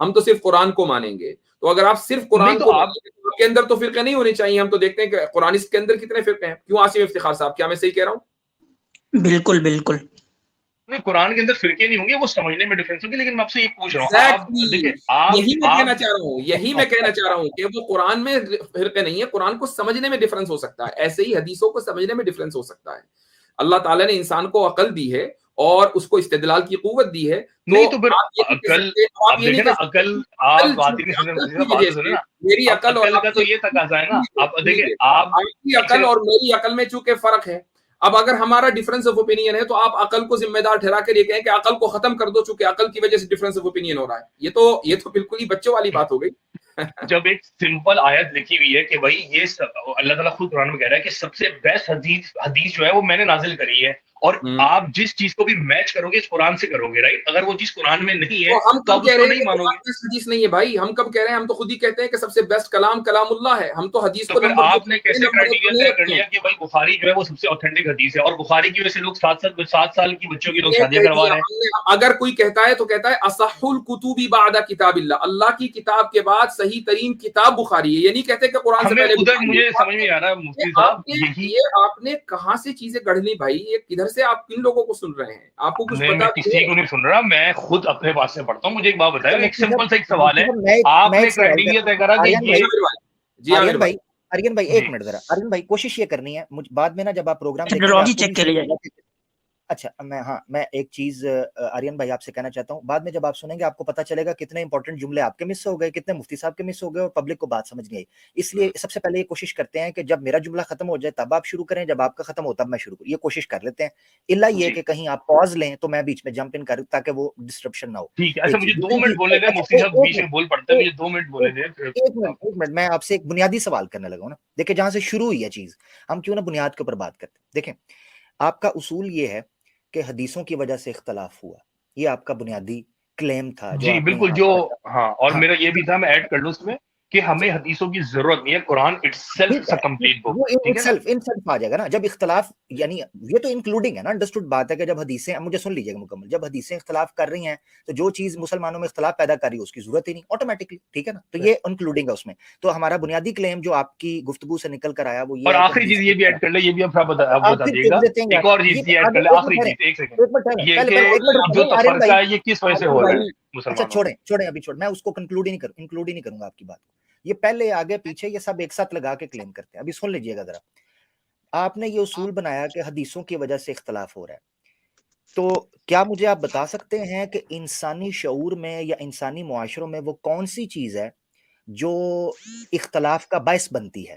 ہم تو صرف قرآن کو مانیں گے. تو اگر آپ صرف قرآن کو مانیں گے تو آپ کے اندر تو فرقے نہیں ہونے چاہیے. ہم تو دیکھتے ہیں کہ قرآنسٹ کے اندر کتنے فرقے ہیں. کیوں آصف افتخار صاحب, کیا میں صحیح کہہ رہا ہوں؟ بالکل بالکل نہیں, قرآن کے اندر فرقے نہیں ہوں گے, وہ سمجھنے میں ڈفرینس ہوگی. لیکن میں آپ سے یہ پوچھ رہا ہوں, یہی میں کہنا چاہ رہا ہوں کہ وہ قرآن میں فرقے نہیں ہے, قرآن کو سمجھنے میں ڈفرینس ہو سکتا ہے, ایسے ہی حدیثوں کو سمجھنے میں ڈفرینس ہو سکتا ہے. اللہ تعالیٰ نے انسان کو عقل دی ہے اور اس کو استدلال کی قوت دی ہے. نہیں تو پھر عقل, آپ دیکھیں نا, عقل آپ بات ہی نہیں سن رہے, میری عقل اور کا تو یہ تقاضا ہے نا. آپ دیکھیں, آپ کی عقل اور میری عقل میں چونکہ فرق ہے, اب اگر ہمارا ڈفرینس آف اوپینین ہے تو آپ عقل کو ذمہ دار ٹھہرا کر یہ کہیں کہ عقل کو ختم کر دو چونکہ عقل کی وجہ سے ڈفرینس آف اوپینین ہو رہا ہے. یہ تو بالکل ہی بچوں والی بات ہو گئی. جب ایک سمپل آیت لکھی ہوئی ہے کہ بھائی یہ اللہ تعالیٰ خود قرآن میں کہہ رہا ہے کہ سب سے بیسٹ حدیث جو ہے وہ میں نے نازل کری ہے, اور آپ جس چیز کو بھی میچ کرو گے اس قرآن سے کرو گے, رائٹ. اگر وہ چیز قرآن میں نہیں ہے تو آپ اس کو نہیں مانو گے. حدیث نہیں ہے بھائی, ہم کب کہہ رہے ہیں, ہم تو خود ہی کہتے ہیں کہ سب سے بیسٹ کلام اللہ ہے. ہم تو حدیث کو آپ نے کیسے کرائیٹیریا طے کر لیا کہ بھائی بخاری جو ہے وہ سب سے اوتھینٹک حدیث ہے, اور بخاری کی وجہ سے لوگ 7 سال کی بچوں کی لوگ شادیاں کروا رہے ہیں. اگر کوئی کہتا ہے تو کہتا ہے اصح الکتب بعد کتاب اللہ کی کتاب کے بعد صحیح ترین کتاب بخاری ہے. یہ نہیں کہتے کہ قرآن سے پہلے. ادھر مجھے سمجھ نہیں آ رہا مفتی صاحب, یہ آپ نے کہاں سے چیزیں گڑھ لی بھائی, یہ کدھر سے آپ کن لوگوں کو سن رہے ہیں, آپ کو کچھ پتا؟ میں کسی کو نہیں سن رہا, میں خود اپنے پاس سے پڑھتا ہوں. مجھے ایک بات بتائیں, ایک سمپل سا ایک سوال ہے, آپ نے کرائیٹیریا طے کرا کہ آریان بھائی ایک منٹ ذرا, آریان بھائی کوشش یہ کرنی ہے بعد میں نا جب آپ پروگرام چیک کریں. اچھا میں ایک چیز آریان بھائی آپ سے کہنا چاہتا ہوں, بعد میں جب آپ سنیں گے آپ کو پتا چلے گا کتنے انپورٹنٹ جملے آپ کے مس ہو گئے, کتنے مفتی صاحب کے مس ہو گئے, اور پبلک کو بات سمجھ نہیں آئی. اس لیے سب سے پہلے یہ کوشش کرتے ہیں کہ جب میرا جملہ ختم ہو جائے تب آپ شروع کریں, جب آپ کا ختم ہو تب میں شروع کروں. یہ کوشش کر لیتے ہیں, الا یہ کہ کہیں آپ پاز لیں تو میں بیچ میں جمپ ان کروں تاکہ وہ ڈسٹرپشن نہ ہو. ٹھیک ہے, اچھا مجھے 2 منٹ بولے دیں, مفتی صاحب بیچ میں بول پڑتے ہیں, مجھے 2 منٹ بولے دیں. ایک منٹ میں آپ سے ایک بنیادی سوال کرنے لگا ہوں نا. دیکھیں جہاں سے شروع ہوئی ہے چیز, ہم کیوں نہ بنیاد کے اوپر بات کرتے ہیں. دیکھیں آپ کا اصول یہ ہے کہ حدیثوں کی وجہ سے اختلاف ہوا, یہ آپ کا بنیادی کلیم تھا. جی بالکل, جو ہاں, اور میرا یہ بھی تھا, میں ایڈ کر لوں اس میں کہ ہمیں حدیثوں کی ضرورت نہیں ہے, قرآن اٹسیلف ا کمپلیٹ بک. انسیلف آ جائے گا نا جب اختلاف, یعنی یہ تو انکلوڈنگ ہے نا, انڈرسٹوڈ بات ہے کہ جب حدیثیں, مجھے سن لیجیے گا مکمل, جب حدیثیں اختلاف کر رہی ہیں تو جو چیز مسلمانوں میں اختلاف پیدا کر رہی ہے اس کی ضرورت ہی نہیں آٹومیٹکلی, ٹھیک ہے نا. تو یہ انکلوڈنگ ہے اس میں. تو ہمارا بنیادی کلیم جو آپ کی گفتگو سے نکل کر آیا وہ یہ, اور آخری چیز یہ بھی ایڈ کر لیں, یہ بھی آپ بتا دیجیے گا, ایک اور چیز یہ ایڈ کر لیں, آخری چیز, ایک سیکنڈ, یہ کہ جو تفرقہ ہے یہ کس وجہ سے ہو رہا ہے. اچھا چھوڑیں ابھی میں اس کو انکلوڈ ہی نہیں کروں گا آپ کی بات کو. یہ پہلے آگے پیچھے یہ سب ایک ساتھ لگا کے کلیم کرتے ہیں. ابھی سن لیجئے گا ذرا, آپ نے یہ اصول بنایا کہ حدیثوں کی وجہ سے اختلاف ہو رہا ہے, تو کیا مجھے آپ بتا سکتے ہیں کہ انسانی شعور میں یا انسانی معاشروں میں وہ کون سی چیز ہے جو اختلاف کا باعث بنتی ہے؟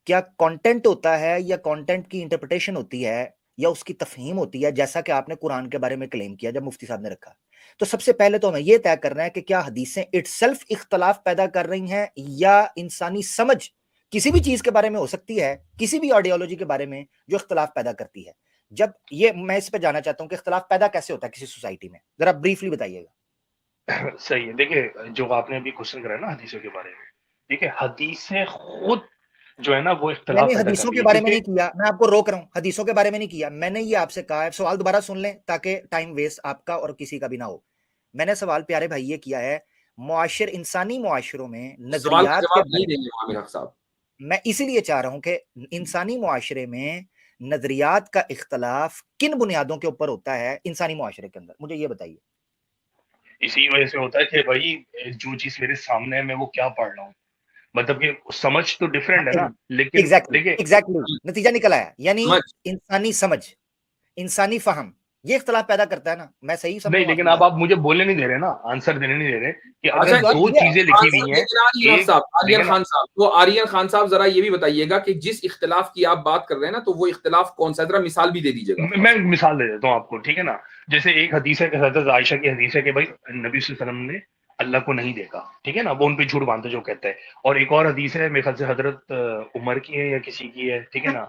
کیا کانٹینٹ ہوتا ہے, یا کانٹینٹ کی انٹرپریٹیشن ہوتی ہے, یا اس کی تفہیم ہوتی ہے, جیسا کہ آپ نے قرآن کے بارے میں کلیم کیا جب مفتی صاحب نے رکھا؟ تو سب سے پہلے تو ہمیں یہ طے کرنا ہے کہ کیا حدیثیں اٹ سیلف اختلاف پیدا کر رہی ہیں, یا انسانی سمجھ کسی بھی چیز کے بارے میں ہو سکتی ہے, کسی بھی آئیڈیالوجی کے بارے میں جو اختلاف پیدا کرتی ہے. جب یہ میں اس پہ جانا چاہتا ہوں کہ اختلاف پیدا کیسے ہوتا ہے کسی سوسائٹی میں, ذرا بریفلی بتائیے گا. صحیح ہے, دیکھیں جو آپ نے ابھی کوشچن کرا نا حدیثوں کے بارے میں, ٹھیک ہے, حدیثیں خود جو ہے نا وہ اختلاف میں نے حدیثوں کے بارے میں نہیں کیا, میں آپ کو روک رہا ہوں, حدیثوں کے بارے میں نہیں کیا. میں نے یہ آپ سے کہا ہے, سوال دوبارہ سن لیں تاکہ ٹائم ویسٹ آپ کا اور کسی کا بھی نہ ہو. میں نے سوال پیارے بھائی یہ کیا ہے, انسانی معاشروں میں نظریات کے, میں اسی لیے چاہ رہا ہوں کہ انسانی معاشرے میں نظریات کا اختلاف کن بنیادوں کے اوپر ہوتا ہے انسانی معاشرے کے اندر, مجھے یہ بتائیے. اسی وجہ سے ہوتا ہے کہ بھائی جو چیز میرے سامنے ہے میں وہ کیا پڑھ رہا ہوں, مطلب کہ سمجھ تو ڈیفرنٹ ہے نا, لیکن ایگزیکٹلی نتیجہ نکل آیا, یعنی انسانی سمجھ, انسانی فہم, یہ اختلاف پیدا کرتا ہے نا. میں صحیح سمجھ نہیں, لیکن اب آپ مجھے بولنے نہیں دے رہے نا, آنسر دینے نہیں دے رہے کہ اگر 2 چیزیں لکھی ہوئی ہیں. آریان خان صاحب ذرا یہ بھی بتائیے گا کہ جس اختلاف کی آپ بات کر رہے ہیں نا تو وہ اختلاف کون سا, ذرا مثال بھی دے دیجیے گا. میں مثال دے دیتا ہوں آپ کو, ٹھیک ہے نا. جیسے ایک حدیث ہے کہ حضرت عائشہ کی حدیث ہے کہ بھائی نبی صلی اللہ علیہ وسلم نے اللہ کو نہیں دیکھا, ٹھیک ہے نا, وہ ان پہ جھوٹ باندھتے جو کہتے ہیں. اور ایک اور حدیث ہے میرے خیال سے حضرت عمر کی ہے یا کسی کی ہے, ٹھیک ہے نا,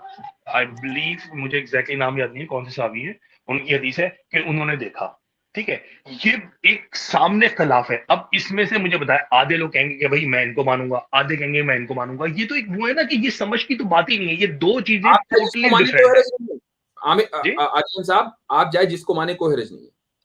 آئی بلیو, مجھے ایگزیکٹلی نام یاد نہیں ہے کون سے صحابی ہیں, ان کی حدیث ہے کہ انہوں نے دیکھا, ٹھیک ہے. یہ ایک سامنے اختلاف ہے. اب اس میں سے مجھے بتایا, آدھے لوگ کہیں گے کہ بھائی میں ان کو مانوں گا, آدھے کہیں گے میں ان کو مانوں گا. یہ تو ایک وہ ہے نا کہ یہ سمجھ کی تو بات ہی نہیں ہے, یہ 2 چیزیں ٹوٹلی ڈفرینٹ ہیں. آریان صاحب آپ جائے جس کو مانے کوئی حرج نہیں ہے,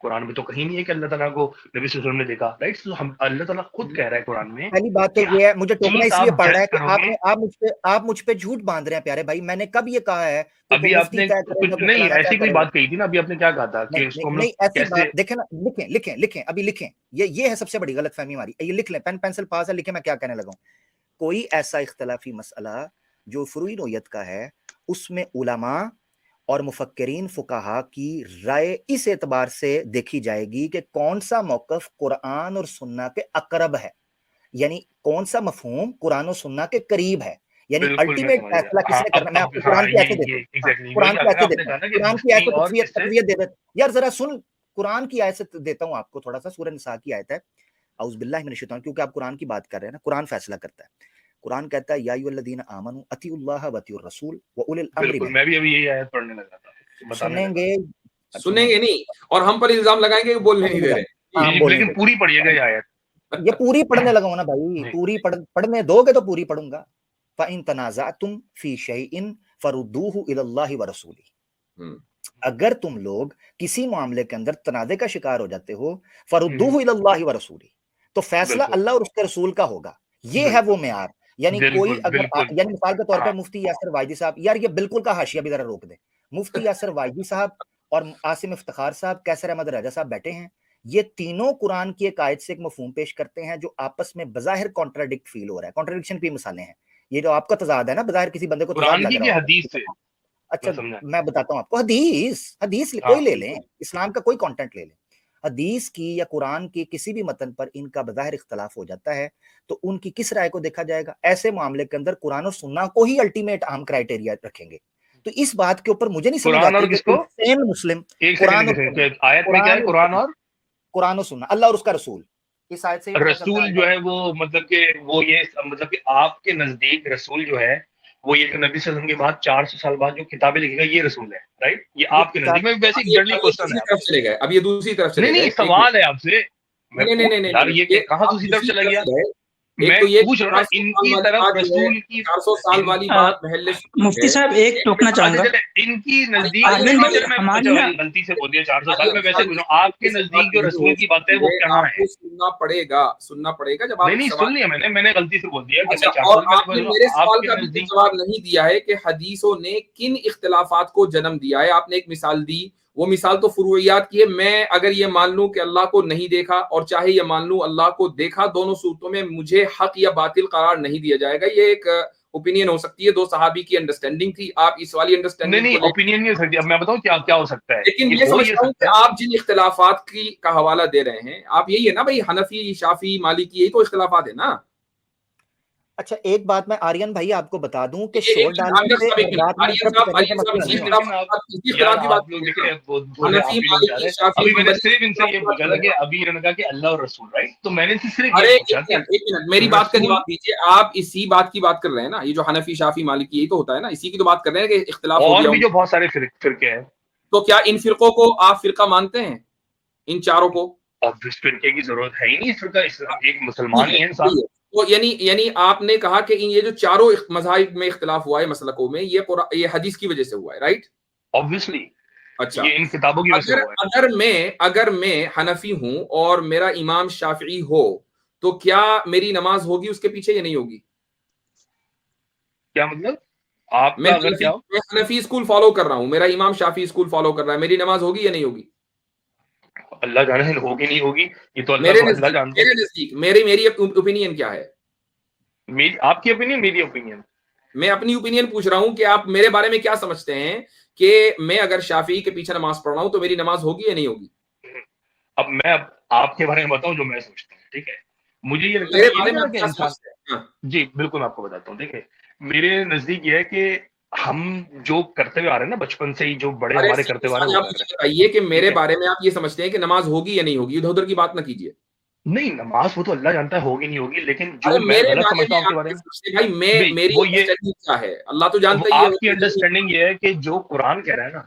قرآن میں تو کہیں نہیں ہے کہ اللہ تعالیٰ کو نبی صلی اللہ علیہ وسلم نے دیکھا، رائٹ؟ تو ہم اللہ تعالیٰ خود کہہ رہا ہے قرآن میں پہلی بات تو کہ یہ ہے، مجھے ٹوکنا چیز اس لیے آپ پڑ رہا جج ہے کہ کرو گے۔ آپ مجھ پہ جھوٹ باندھ رہے ہیں پیارے بھائی. میں نے کب یہ کہا ہے کہ ابھی وہ آپ مفتی نے طے کرے گا، کچھ وہ نہیں فلانا ایسی طے کوئی کرے گا. بات کہی تھی نا، ابھی آپ نے کیا کہا تھا کہ اس کو ہم لوگ نہیں ایسی کیسے بات دیکھیں نا، لکھیں ابھی لکھیں. یہ ہے سب سے بڑی غلط فہمی ہماری. یہ لکھ لیں، پین پینسل پاس ہے، لکھیں میں کیا کہنے لگا ہوں. کوئی ایسا اختلافی مسئلہ جو فروعی نوعیت کا ہے، اس میں علماء اور مفکرین فقہا کی رائے اس اعتبار سے دیکھی جائے گی کہ کون سا موقف قرآن اور سنہ کے اقرب ہے، یعنی کون سا مفہوم قرآن و سنہ کے قریب ہے. یعنی بالکل میں الٹیمیٹ سمجھ گیا. فیصلہ کس ہاں نے کرنا. میں آپ کو قرآن کی ایسے دیتا ہوں، ایگزیکٹلی قرآن وہی کی ایسے آپ نے دیتا کہا ہوں، نا کہ قرآن کی مفتی ایسے اور کس سے تقویت دے دیتا. یار ذرا سن، قرآن کی آیت دیتا ہوں آپ کو تھوڑا سا. سورہ نساء کی آیت ہے، اعوذ باللہ من الشیطان، کیونکہ آپ قرآن کی بات کر رہے ہیں نا. قرآن فیصلہ کرتا ہے. قرآن کہتا ہے یا ایھا الذین آمنوا اطیعوا اللہ واطیعوا الرسول واولی الامر بالکل منکم. میں بھی ابھی یہی آیت پڑھنے لگا تھا، بتانے سنیں لگا. گے، سنیں گے نہیں، اور ہم پر الزام لگائیں گے کہ بولنے نہیں دے رہے. ہاں جی بولنے لیکن دے. پوری پڑھیے گا یہ آیت. یہ پوری پڑھنے لگا ہوں نا بھائی، جی پوری پڑھنے دو گے تو پوری پڑھوں گا. فَإِن تَنَازَعْتُمْ فِي شَيْءٍ فَرُدُّوهُ إِلَى اللَّهِ وَرَسُولِهِ. اگر تم لوگ کسی معاملے کے اندر تنازع کا شکار ہو جاتے ہو، فَرُدُّوهُ إِلَى اللَّهِ وَرَسُولِهِ، تو فیصلہ بالکل اللہ اور اس کے رسول کا ہوگا. یہ ہے وہ معیار. یعنی کوئی بالکل اگر بالکل یعنی مثال کے طور ہاں پہ مفتی یاسر واجدی صاحب، یار یہ بالکل کا حاشیہ بھی ذرا روک دیں. مفتی یاسر واجدی صاحب اور عاصم افتخار صاحب، کیسر احمد رضا صاحب بیٹھے ہیں. یہ تینوں قرآن کی ایک آیت سے ایک مفہوم پیش کرتے ہیں جو آپس میں بظاہر کانٹراڈکٹ فیل ہو رہا ہے. کانٹراڈکشن کی مثالیں ہیں. یہ جو آپ کا تضاد ہے نا، بظاہر کسی بندے کو تضاد قرآن لگ کی رہا کہ ہوگا. حدیث سے اچھا میں سمجھا. میں بتاتا ہوں آپ کو. حدیث ہاں کوئی لے لیں، اسلام کا کوئی کانٹینٹ لے لیں. حدیث کی یا قرآن کی کسی بھی متن پر ان کا بظاہر اختلاف ہو جاتا ہے تو ان کی کس رائے کو دیکھا جائے گا؟ ایسے معاملے کے اندر قرآن و سنہ کو ہی الٹیمیٹ اہم کرائٹیریا رکھیں گے. تو اس بات کے اوپر مجھے نہیں سمجھ قرآن اور آتی کہ کس کو سیم مسلم ایک قرآن اور سیکنڈ سنہ، آیت میں کیا ہے؟ قرآن و سنہ، اللہ اور اس کا رسول. اس آیت سے یہ پتہ چلتا رسول ہے جو ہے وہ مطلب کہ وہ یہ مطلب کہ آپ کے نزدیک رسول جو ہے وہ یہ کہ نبی صلی اللہ علیہ وسلم کے بعد 400 سال بعد جو کتابیں لکھے گا یہ رسول ہے، رائٹ؟ یہ آپ کے نزدیک میں ویسے اب یہ جنرلی کوشچن ہے دوسری آپ طرف سے. چلے گئے، اب یہ دوسری طرف چلے نہیں گئے. نہیں سوال ہے آپ سے، میں یار یہ کہ کہاں آپ دوسری طرف چلا گیا؟ ایک میں تو یہ پوچھ رہا ہوں نا ان کی طرف رسول کی 400 سال والی بات محل مفتی صاحب ایک ٹوکنا چاہوں گا. چلے ان کی نزدیک عادل بھائی میں ہماری نا غلطی سے بول دیا 400 سال میں ویسے پوچھ رہا ہوں آپ کے نزدیک جو رسول کی بات ہے وہ کہاں ہے؟ سننا پڑے گا جب آپ نہیں سن لیا میں نے غلطی سے بول دیا کہ اچھا. 400 اور میں آپ نے میرے سوال کا بھی جواب نہیں دیا ہے کہ حدیثوں نے کن اختلافات کو جنم دیا ہے. آپ نے ایک مثال دی، وہ مثال تو فروعیات کی ہے. میں اگر یہ مان لوں کہ اللہ کو نہیں دیکھا اور چاہے یہ مان لوں اللہ کو دیکھا، دونوں صورتوں میں مجھے حق یا باطل قرار نہیں دیا جائے گا. یہ ایک اوپینین ہو سکتی ہے، دو صحابی کی انڈرسٹینڈنگ تھی. آپ اس والی انڈرسٹینڈنگ نہیں اوپینین نہیں ہو سکتی. اب میں بتاؤں کیا ہو سکتا ہے. لیکن یہ سمجھتا ہوں کہ آپ جن اختلافات کی کا حوالہ دے رہے ہیں، آپ یہی ہے نا بھائی، حنفی شافی مالکی، یہی تو اختلافات ہے نا. اچھا ایک بات میں آرین بھائی آپ کو بتا دوں کہ یہ شور ڈالنے سے بات میں آرین صاحب اسی اختلاف کی بات آپ لوگ دیکھیں حنفی آپ لوگ جا رہے مالکی ہیں. شافی ابھی میں نے صرف ان سے یہ پوچھا تھا کہ ابھی انہوں نے کہا کہ اللہ اور رسول، رائٹ؟ تو میں نے صرف ارے یہ پوچھا کہ ایک منٹ میری بات کا جواب دیجیے. آپ اسی بات کی بات کر رہے ہیں نا، یہ جو حنفی شافی مالکی یہی تو ہوتا ہے نا، اسی کی تو بات کر رہے ہیں کہ اختلاف ہو اور گیا. بھی جو بہت سارے فرقے ہیں، تو کیا ان فرقوں کو آپ فرقہ مانتے ہیں؟ ان چاروں کو اب اس فرقے کی ضرورت ہے ہی نہیں. اس فرقہ ایک مسلمان ہی ہے انسان. تو یعنی آپ نے کہا کہ یہ جو چاروں مذاہب میں اختلاف ہوا ہے مسلکوں میں، یہ حدیث کی وجہ سے ہوا ہے، رائٹ؟ Obviously اچھا. یہ ان کتابوں کی وجہ سے ہوا ہے. اگر میں حنفی ہوں اور میرا امام شافعی ہو تو کیا میری نماز ہوگی اس کے پیچھے یا نہیں ہوگی؟ کیا مطلب؟ آپ میں کا اگر کیا حنفی اسکول فالو کر رہا ہوں، میرا امام شافعی اسکول فالو کر رہا ہے، میری نماز ہوگی یا نہیں ہوگی؟ اللہ جانے ہوگی نہیں ہوگی یہ تو میرے اللہ جانتا ہے. نزدیک میری اوپینین کیا ہے؟ آپ کی اوپینین، میری اوپینین. میں اپنی اوپینین پوچھ رہا ہوں کہ آپ میرے بارے میں کیا سمجھتے ہیں کہ میں اگر شافعی کے پیچھے نماز پڑھ رہا ہوں تو میری نماز ہوگی یا نہیں ہوگی؟ اب میں آپ کے بارے میں بتاؤں جو میں سوچتا ہوں، ٹھیک ہے؟ مجھے یہ لگتا میرے بارے میں ہے کہ انسان، جی بالکل میں آپ کو بتاتا ہوں. دیکھیں میرے نزدیک یہ ہے کہ ہم جو کرتے ہوئے آ رہے ہیں نا بچپن سے ہی، جو بڑے ہمارے کرتے ہوئے آ رہے ہیں وہ کر رہے ہیں. بتائیے کہ میرے بارے میں آپ یہ سمجھتے ہیں کہ نماز ہوگی یا نہیں ہوگی، ادھر ادھر کی بات نہ کیجیے. نہیں نماز وہ تو اللہ جانتا ہے ہوگی نہیں ہوگی، لیکن جو میں غلط سمجھتا ہوں آپ کے بارے میں میری وہ یہ کیا ہے اللہ تو جانتا ہی ہے. آپ کی انڈرسٹینڈنگ یہ ہے کہ جو قرآن کہہ رہا ہے نا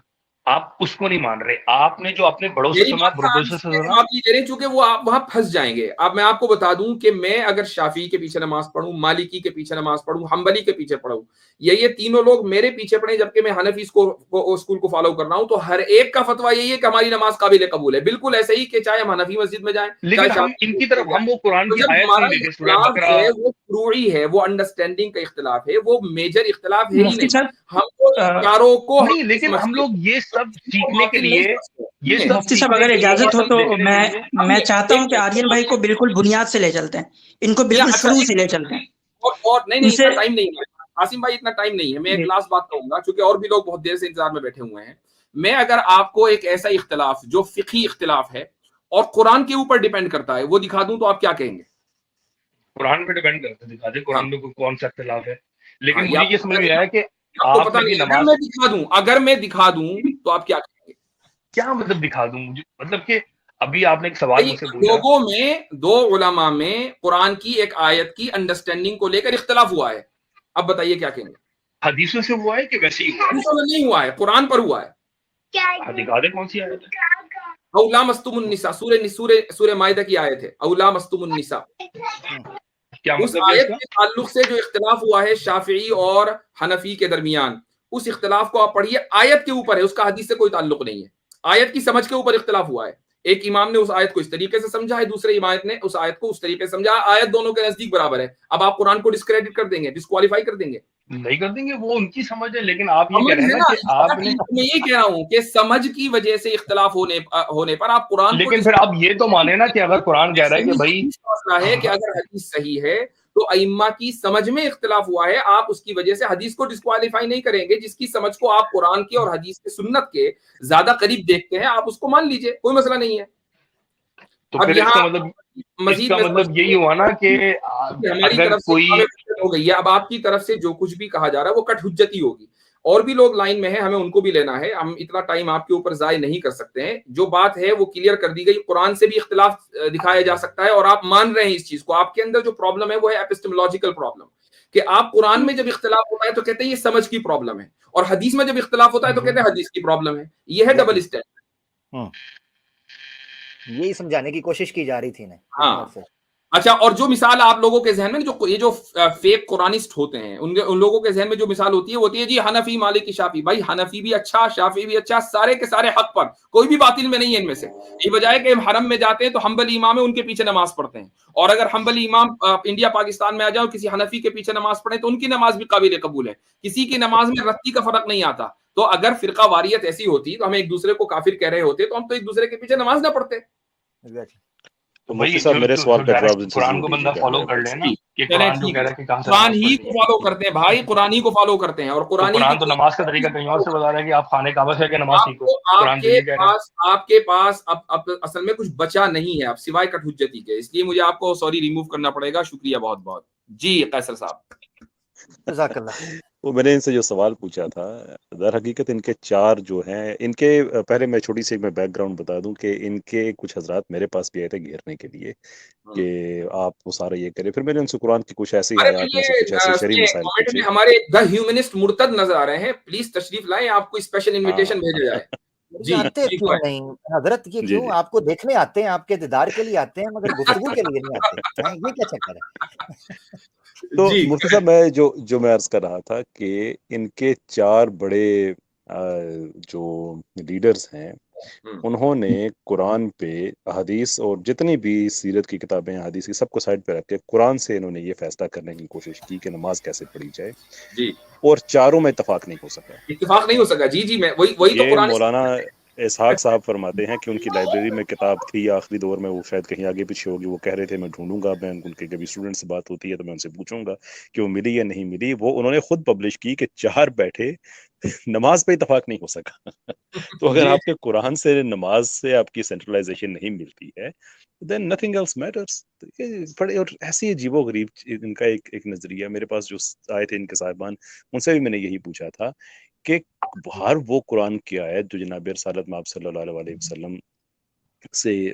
آپ اس کو نہیں مان رہے. آپ نے جو اپنے بڑوں سے سنا, بردوں سے سنا, آپ یہ کہہ رہے ہیں چونکہ وہ آپ وہاں پھنس جائیں گے. اب میں آپ کو بتا دوں کہ میں اگر شافعی کے پیچھے نماز پڑھوں, مالکی کے پیچھے نماز پڑھوں, حنبلی کے پیچھے پڑھوں, یہ تینوں لوگ میرے پیچھے پڑھیں, جبکہ میں حنفی اسکول کو فالو کر رہا ہوں, تو ہر ایک کا فتویٰ یہی ہے کہ ہماری نماز قابل قبول ہے. بالکل ایسے ہی کہ چاہے ہم حنفی مسجد میں جائیں, لیکن ہم ان کی طرف ہم وہ قرآن کی آیت نہیں دیتے. سورہ بقرہ ہے وہ فروعی ہے, وہ انڈرسٹینڈنگ کا اختلاف ہے, وہ میجر اختلاف ہے ہی مفتی نہیں. صاحب ہم کو چاروں کو نہیں, لیکن ہم لوگ یہ سب سیکھنے کے لیے, یہ سب مفتی صاحب سیکھنے اگر کے لیے, اجازت یہ ہو سب تو دیکھنے کے لیے میں چاہتا ہوں کہ آرین بھائی کو بالکل بنیاد سے لے چلتے ہیں, ان کو بالکل شروع سے لے چلتے ہیں. اور نہیں ان سے اتنا ٹائم نہیں ہے عاصم بھائی, اتنا ٹائم نہیں ہے. میں ایک لاسٹ بات کہوں گا, چونکہ اور بھی لوگ بہت دیر سے انتظار میں بیٹھے ہوئے ہیں. میں اگر آپ کو ایک ایسا اختلاف جو فقہی اختلاف ہے اور قرآن کے اوپر ڈیپینڈ کرتا ہے وہ دکھا دوں تو آپ کیا کہیں گے؟ قرآن پہ ڈیپینڈ کرتا ہے, دکھا دیں قرآن میں کون سا اختلاف ہے. لیکن یہ مجھے یہ سمجھ میں آیا کہ آپ کو آپ پتہ نے بھی نہیں, نماز, اگر میں دکھا دوں تو آپ کیا کہیں گے؟ کیا مطلب دکھا دوں مجھے, مطلب کہ ابھی آپ نے ایک سوال مجھ سے پوچھا, لوگوں میں دو علماء میں قرآن کی ایک آیت کی انڈرسٹینڈنگ کو لے کر اختلاف ہوا ہے, اب بتائیے کیا کہیں گے؟ حدیثوں سے ہوا ہے کہ ویسے ہی ہوا ہے؟ حدیثوں میں نہیں ہوا ہے, قرآن پر ہوا ہے. دکھا دیں کون سی آیت ہے. اولا مستم النساء, سورہ مائدہ کی آیت ہے, اولا مستم النساء. کیا اس مطلب ہے اس آیت کا؟ کے تعلق سے جو اختلاف ہوا ہے شافعی اور حنفی کے درمیان, اس اختلاف کو آپ پڑھیے, آیت کے اوپر ہے, اس کا حدیث سے کوئی تعلق نہیں ہے. آیت کی سمجھ کے اوپر اختلاف ہوا ہے. ایک امام نے اس آیت کو اس طریقے سے سمجھا ہے, دوسرے امام نے اس آیت کو اس طریقے سے سمجھا. آیت دونوں کے نزدیک برابر ہے. اب آپ قرآن کو ڈسکریڈٹ کر دیں گے, ڈسکوالیفائی کر دیں گے؟ نہیں کر دیں گے, وہ ان کی سمجھ ہے. لیکن آپ یہ کہہ سمجھ رہے ہیں ہے نا کہ آپ نے, میں یہی کہہ رہا ہوں کہ سمجھ کی وجہ سے اختلاف ہونے پر آپ قرآن کو, لیکن پھر آپ یہ تو مانے نا کہ اگر قرآن کہہ رہا ہے کہ بھائی, مسئلہ ہے کہ اگر حدیث صحیح ہے تو ائمہ کی سمجھ میں اختلاف ہوا ہے, آپ اس کی وجہ سے حدیث کو ڈسکوالیفائی نہیں کریں گے. جس کی سمجھ کو آپ قرآن کی اور حدیث کی سنت کے زیادہ قریب دیکھتے ہیں, آپ اس کو مان لیجئے, کوئی مسئلہ نہیں ہے. تو اب پھر یہاں اس کا مطلب, مزید یہی ہوا نا کہ ہماری اگر طرف سے کوئی, ہو گئی ہے, اب آپ کی طرف سے جو کچھ بھی کہا جا رہا ہے وہ کٹ حجتی ہوگی. اور بھی لوگ لائن میں ہیں, ہمیں ان کو بھی لینا ہے, ہم اتنا ٹائم آپ کے اوپر ضائع نہیں کر سکتے ہیں. جو بات ہے وہ کلیئر کر دی گئی, قرآن سے بھی اختلاف دکھایا جا سکتا ہے اور آپ مان رہے ہیں اس چیز کو. آپ کے اندر جو پرابلم ہے وہ ہے ایپسٹمولوجیکل پرابلم, کہ آپ قرآن میں جب اختلاف ہوتا ہے تو کہتے ہیں یہ سمجھ کی پرابلم ہے, اور حدیث میں جب اختلاف ہوتا ہے تو کہتے ہیں حدیث کی پرابلم ہے. یہ ہے ڈبل اسٹینڈرڈ. یہی سمجھانے کی کوشش کی جا رہی تھی. ہاں اچھا, اور جو مثال آپ لوگوں کے ذہن میں جو فیک قرآنسٹ ہوتے ہیں, ان لوگوں کے ذہن میں جو مثال ہوتی ہے جی حنفی, مالکی, شافعی. بھائی حنفی بھی اچھا, شافعی بھی اچھا, سارے کے سارے حق پر, کوئی بھی باطل میں نہیں ہے ان میں سے. یہ بجائے کہ ہم حرم میں جاتے ہیں تو حنبلی امام ہے, ان کے پیچھے نماز پڑھتے ہیں, اور اگر حنبلی امام انڈیا پاکستان میں آ جائے اور کسی حنفی کے پیچھے نماز پڑھیں تو ان کی نماز بھی قابل قبول ہے. کسی کی نماز میں رتی کا فرق نہیں آتا. تو اگر فرقہ واریت ایسی ہوتی تو ہم ایک دوسرے کو کافر کہہ رہے ہوتے, تو ہم تو ایک دوسرے کے پیچھے نماز نہ پڑھتے. تو مفتی صاحب میرے سوال کا جواب قرآن ضرور کو بندہ دیجیے گا فالو میرے کر پاس. لے نا, کہ قرآن جو کہہ رہا ہے کہ کہاں سے قرآن نماز ہی پڑھنی کو ہے. فالو کرتے ہیں بھائی, قرآن ہی کو فالو کرتے ہیں. اور تو قرآن قرآن تو نماز کا طریقہ کہیں اور سے بتا رہا ہے کہ آپ خانے کعبہ سے کے نماز سیکھو. قرآن تو یہ کہہ رہا ہے. آپ کے پاس اب اصل میں کچھ بچا نہیں ہے اب سوائے کٹ حجتی کے, اس لیے مجھے آپ کو سوری ریموو کرنا پڑے گا. شکریہ بہت بہت. جی قیصر صاحب. جزاک اللہ. وہ میں نے ان سے جو سوال پوچھا تھا, در حقیقت ان کے چار جو ہیں, ان کے پہلے میں چھوٹی سی میں بیک گراؤنڈ بتا دوں کہ ان کے کچھ حضرات میرے پاس بھی آئے تھے گھیرنے کے لیے کہ آپ وہ سارا یہ کریں. پھر میں نے ان سے قرآن کی کچھ ایسی آیات میں سے کچھ ایسے شرعی مسائل پوچھے. ہمارے دا ہیومنسٹ مرتد نظر آ رہے ہیں, پلیز تشریف لائیں, آپ کو اسپیشل انویٹیشن بھیجا جائے. جی آتے کیوں نہیں حضرت, یہ کیوں آپ کو دیکھنے آتے ہیں, آپ کے دیدار کے لیے آتے ہیں, مگر گفتگو کے لیے نہیں آتے ہیں, یہ کیا چکر ہے؟ تو مفتی صاحب میں جو میں عرض کر رہا تھا کہ ان کے چار بڑے جو لیڈرز ہیں, انہوں نے قرآن پہ حدیث اور جتنی بھی سیرت کی کتابیں ہیں حدیث کی, سب کو سائڈ پہ رکھ کے قرآن سے انہوں نے یہ فیصلہ کرنے کی کوشش کی کہ نماز کیسے پڑھی جائے. جی, اور چاروں میں اتفاق نہیں ہو سکا. اتفاق نہیں ہو سکا. جی میں وہی تو یہ قرآن مولانا اسحاق صاحب فرماتے ہیں کہ ان کی لائبریری میں کتاب تھی آخری دور میں, وہ شاید کہیں آگے پیچھے ہوگی, وہ کہہ رہے تھے میں ڈھونڈوں گا, میں ان کے کبھی اسٹوڈنٹ سے بات ہوتی ہے تو میں ان سے پوچھوں گا کہ وہ ملی یا نہیں ملی. وہ انہوں نے خود پبلش کی کہ چار بیٹھے نماز پہ اتفاق نہیں ہو سکا. تو اگر آپ کے قرآن سے نماز سے آپ کی سینٹرلائزیشن نہیں ملتی ہے then nothing else matters. بڑے اور ایسی عجیب و غریب ان کا ایک نظریہ. میرے پاس جو آئے تھے ان کے صاحبان, ان سے بھی میں نے یہی پوچھا تھا کہ باہر وہ قرآن کی آیت جو جناب رسالت میں آپ صلی اللہ علیہ وسلم سے